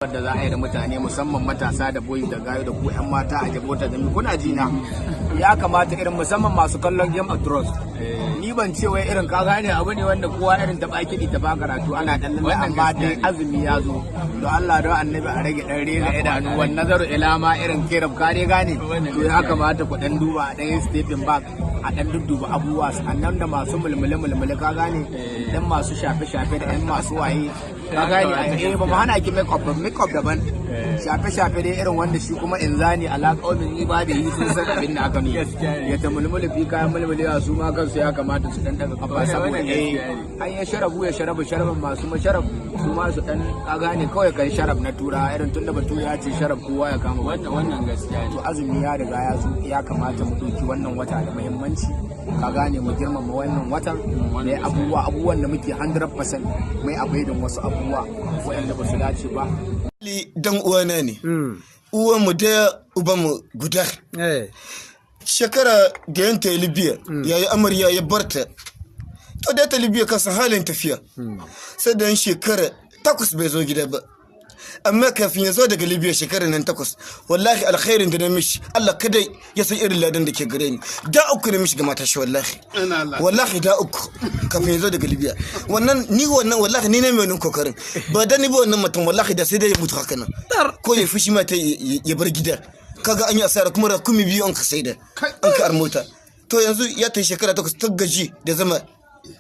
da za a yi da mutane musamman matasa da boyi da gayo da ku yan mata a jabota da kuna jina ya kamata irin musamman masu kallon Game of Thrones ni ban ce wai irin ka gane abu ne wanda kowa irin ta baki ta ba karatu ana dan lalle amma dai azumi ya zo don Allah da annabi a rage dan rega idanu wan nazaru ila ma irin kirab ka dai gane to ya kamata ku dan duba a dan stepping back a dan dudduba abubuwa sannan da masu mulmule ka gane dan masu shafe da yan masu waye ka gane ba mu hana ki make up daban shafe dai irin wanda shi kuma inzani alaƙaunin ibada yi sun san abin da aka ne ya ta mulmula fi kayan mulmulewa su ma kansu ya kamata su dan daga kafa saboda an ya sharabu sharaban masu masharab su ma su dan ka gane kawai kai sharab na tura irin tunda batu ya ce sharab kowa ya kama wannan gaskiya to azumi ya riga ya zo ya kamata mu ɗauki wannan wata da muhimmanci ka gane mu girmama wannan watan ne abubuwan da muke 100% mai akwai da wasu abubuwa waɗanda ba su dace ba dan uwana ne uwanmu da ubanmu guda shekara da yanta libya yayi amarya ya barta to da ta libya kasa halin tafiya sai da shekara 8 bai zo gida ba amma kafin ya zo daga libya shekarar nan 8 wallahi alkhairin da na mishi Allah kadai ya san irin ladan da ke gare ni da uku na mishi ga mata shi wallahi da uku kafin ya zo daga libya wannan wallahi ni ne mai wannan kokarin ba da ni ba wannan mutum wallahi da sai dai ya mutu haka nan ko ya fushi mata ya bar gida kaga an yi asara kuma rakumi biyu an ka saida an ka armota to yanzu ya ta shekara 8 ta gaji da zama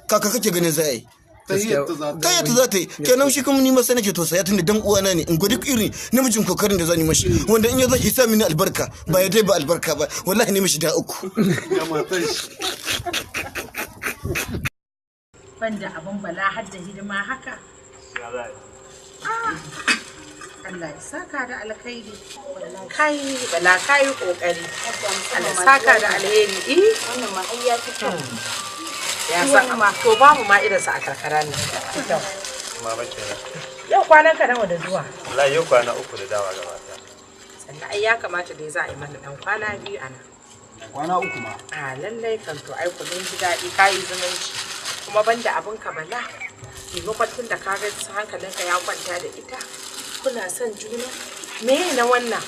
kaka kake ganin za a yi tayyata za ta yi kenan shi kuma ni masa nake tosaya tunda dan uwana ne in gwadi irin namijin kokarin da zan yi mashi wanda in ya zo isa mini albarka ba ya dai ba albarka ba wallahi ne mishi da uku banda abin bala har da hidima haka Allah ya saka da alkhairi kai bala kai kokari Allah saka da alheri wannan ma ai ya fito ya san amma to ba mu ma irinsa a karkara ne mama kenan yau kwanan ka nawa da zuwa wallahi yau kwana 3 da dawa gaba ta sannan ai ya kamata dai za a yi mana dan kwana 2 a nan kwana 3 ma a lallai kan to ai ku ji daɗi kai zumunci kuma banda abin ka bala lokacin da ka ga hankalinka ya kwanta da ita kuna son juna me na wannan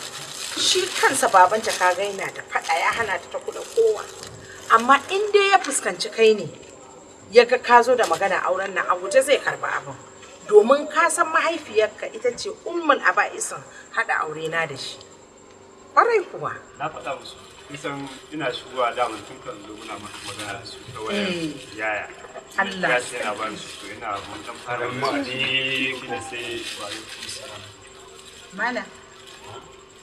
shi kansa babanta ka ga yana da fada ya hana ta kula kowa amma in dai ya fuskanci kai ne ya ga ka zo da magana auren nan a guje zai karba abin domin ka san mahaifiyarka ita ce ummul aba'isin hada aure na da shi ƙwarai kuwa na faɗa musu kisan ina shigowa da mun tun kan zo muna magana da su ta wayar yaya Allah ya ce na ba su to ina mun dan fara mu ne kuma sai ba yi mala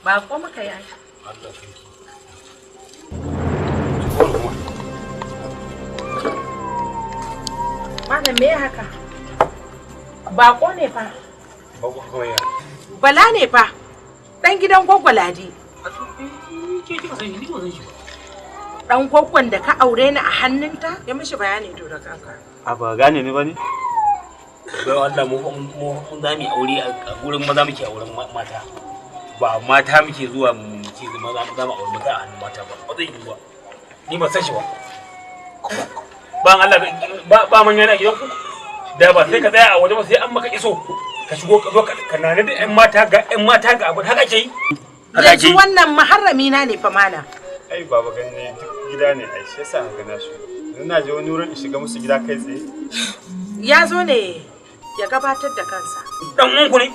ba ko muka yi Allah Malam me haka? Bako ne fa. bako kawai Bala ne fa. Dan gidan gwaggwaladi. Dan gwaggwan da ka aure ni a hannunta? Ya mishi bayani to da kanka. a ba gane ni bane bai Allah mu za mu aure a gurin maza muke auren mata ba mata muke zuwa mu ce maza za mu aure mata a hannun mata ba zai yi ba ni ba san shi ba ban Allah ba man yana gidan ku da ba sai ka tsaya a waje ba sai an maka iso ka shigo ka zo ka nane da ƴan mata ga abu haka ke yi Yanzu wannan maharrami na ne fa mana. ai baba ganne duk gida ne ai shi yasa haka na shi ina je wani wurin in shiga musu gida kai tsaye Ya zo ne ya gabatar da kansa. dan uwanku ne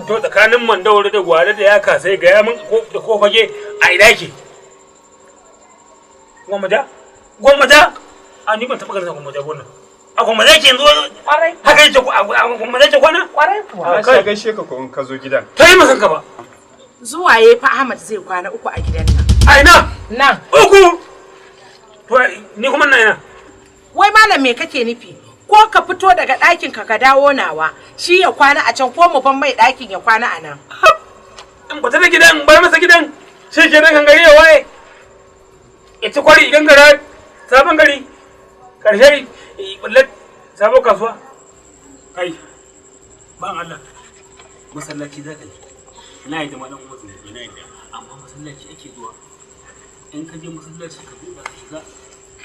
to tsakanin Mandawari da Gwale da Yaka sai ga ya mun ko fage a ina yake gwamnati a ni ban taɓa ganin gwamnati wannan a gwamnati yake yanzu haka yake a gwamnati yake kwana Kwarai kuwa. a kai gaishe ka ko in ka zo gidan ta yi masanka ba Zuwa ya fa Ahmad zai kwana 3 a gidan nan. a ina Nan. 3 to ni kuma na ina Wai malam me kake nufi? Ko ka fito daga ɗakin ka dawo nawa, shi ya kwana a can ko mu ban mai ɗakin ya kwana a nan. in ba ta da gidan bar masa gidan shi ke nan kan gari ya waye ya ci kwari idan gara sabon gari karshe ballet sabon kasuwa kai ban Allah masallaci za ka yi na yi da malam wasu na yi da amma masallaci ake zuwa in ka je masallaci ka duba ka shiga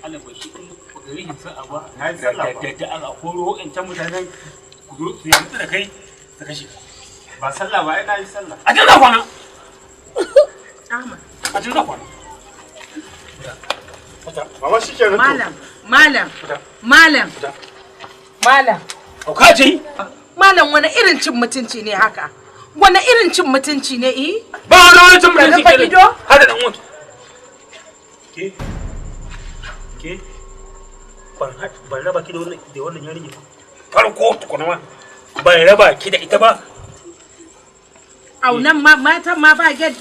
alabar shi in ba gari hin sa'a ba da aka koro in can mutanen ku zo su yi da kai ta kashe Ba sallah ba, ai na yi sallah. A jin za kwana. Ahmad. A jin za kwana. Mama shi ke Malam. Malam. Hauka ce? Malam wani irin cin mutunci ne haka? Wani irin cin mutunci ne Ba wani cin mutunci ke ido? Hada dan uwanki. Ke? Ban raba ki da wannan yarinya ba. Farko tukuna ma. Ban raba ki da ita ba. Aunan matan ma ba ged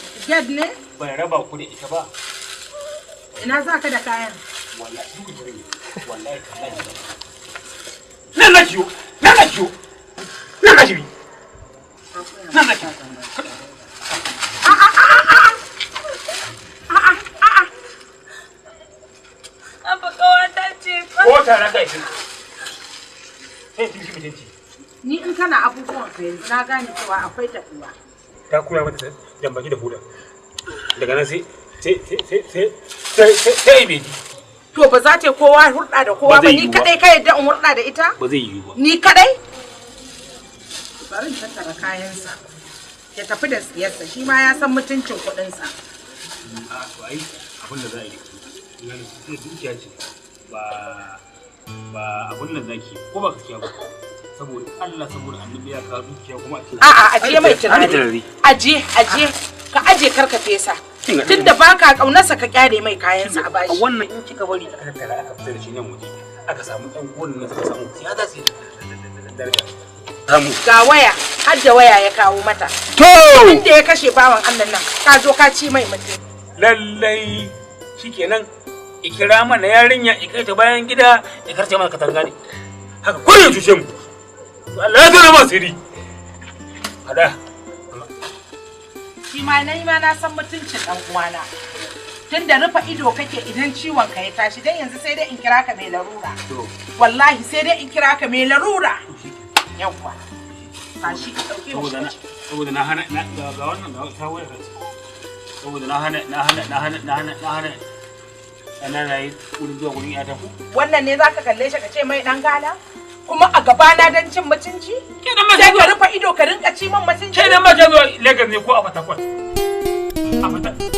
ne? Ban raba ku da ita ba. Ina za ka da kayan? Wallahi duka jira ne. Wallahi tallahi. Nan na kiyo. Nan na kiyo. Nan na kiyo. Nan na kiyo. Abba kawata ce fa. Ko tare da ita. Sai ki shi mutunci. Ni in kana abubuwan ka yanzu na gane cewa akwai tafiya. Ta koya mata jambaki da huda. Daga nan sai bai ji. To ba za ta kowa hurɗa da kowa ba ni kadai ka yadda in hurɗa da ita? Ba zai yiwu ba. Ni kadai? Bari in tattara kayansa. Ya tafi da siyarsa shi ma ya san mutuncin kuɗinsa. A to ai abin da za a yi. Nan sai dukiya ce. Ba abin nan zaki ko ba gaskiya ba. Saboda Allah saboda annabi ya kawo dukiya kuma a cikin. A'a aje mai tunani. Aje ka aje karka fesa. Tunda baka kaunarsa ka kyare mai kayansa a bashi. Wannan in kika bari aka tattara aka fitar da shi nan waje aka samu ɗan gonin na suka samu ya za su yi daraja. Ga waya har da waya ya kawo mata. To! Inda ya kashe bawan Allah nan ka zo ka ci mai mutum. Lallai shikenan ikira mana yarinya ikai ta bayan gida ya karce mana katanga ne. Haka ko ya cuce mu. To Allah ya tona ma sirri. Hada. Shi ma na san mutuncin dan uwana. Tunda rufa ido kake idan ciwon ka ya tashi dan yanzu sai dai in kira ka mai larura. Wallahi sai dai in kira ka mai larura. Yawwa. Tashi ka dauke mu. Saboda na hana ga wannan ga ta wayar ce. Saboda na hana ana rayi wurin zuwa gurin yata ku. Wannan ne zaka kalle shi ka ce mai dan gala? Kuma a gabana dan cin mutunci? Kenan ma sai ka rufa ido ka rinka ci min mutunci. Kenan ma ta zo Lagos ne ko a Fatakwal? A Fatakwal.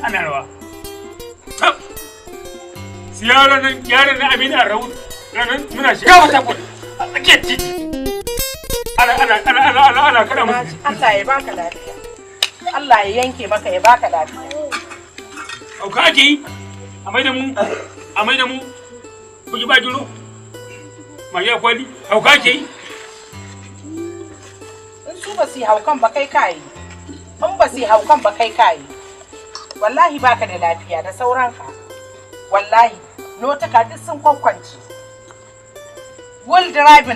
Ana rawa. Yaran na Aminu a rawu. Ranar muna shiga Fatakwal. A tsakiyar titi. Ana kada mu. Allah ya baka lafiya. Allah ya yanke maka ya baka lafiya. Hauka ake yi, a mai da mu, kuji ba jiro, mai ya kwali, hauka ake yi. In su ba su yi haukan ba kai kayi, in ba su yi haukan ba kai kayi, wallahi baka da lafiya da sauranka, wallahi, notaka duk sun kwakwanci. Will driving